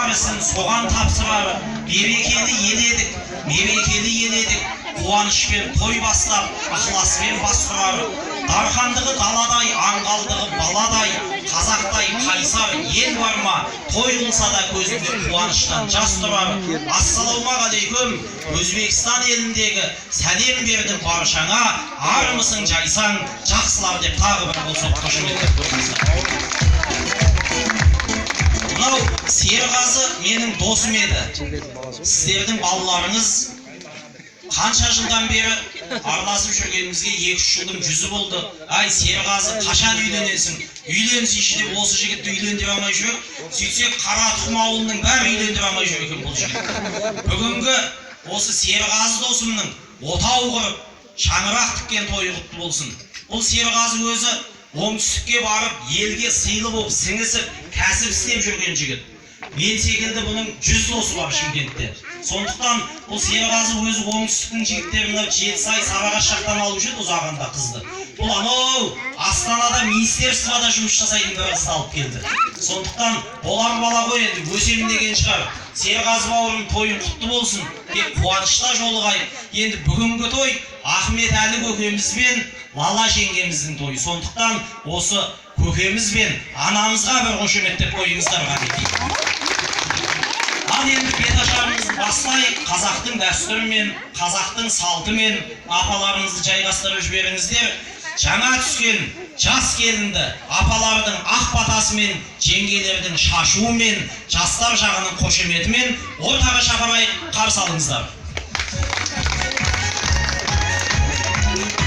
барысын соған тапсырары берекелі ел едік, қуанышпен той бастап, ықыласпен бас құрары. Дархандығы даладай, аңғалдығы баладай, қазақтай қайсар ел бар ма, той қылса да көзінде қуаныштан жас тұрар. Ассалаумағалейкум, Өзбекстан еліндегі сәлем бердім баршаңа, армысың жайсаң, жақсылар деп тағы бір болса қошеметтеп көріңіздер. Мынау Серғазы менің досым еді. Сіздердің балаларыңыз қанша жылдан бері араласып жүргенімізге 2-3 жылдың жүзі болды. Ай, Серғазы, қашан үйленесің? Үйленсейші деп осы жігітті үйлендіре алмай жүр. Сөйтсек, Қаратұқым ауылының бәрі үйлендіре алмай жүр екен бұл жігіт. Бүгінгі осы Серғазы досымның отау құрып, шаңырақ тіккен тойы құтты болсын. Бұл Серғазы өзі оңтүстікке барып, елге сыйлы болып сіңісіп, кәсіп істеп жүрген жігіт. Мен секілді бұның 100 досы бар Шымкентте. Сондықтан бұл Серғазы өзі оңтүстіктің жігіттерін Жетісай, Сарыағаш жақтан алып жүрді ұзағанда қызды. Бұл анау Астанада министерствода жұмыс жасайтын бір қызды алып келді. Сондықтан болар бала ғой, енді өсем деген шығар. Серғазы бауырым тойын құтты болсын, тек қуанышта жолығайық. Енді бүгінгі той Ахмет Әлі көкеміз бен Лала жеңгеміздің тойы. Сондықтан осы көкеміз бен анамызға бір қошеметтеп қойыңыздар ғанекей. Ал енді беташарымызды бастайық, қазақтың дәстүрімен, қазақтың салтымен апаларымызды жайғастырып жіберіңіздер. Жаңа түскен жас келінді апалардың ақ батасымен, жеңгелердің шашуымен, жастар жағының қошеметімен ортаға шақырайық, қарсы алыңыздар.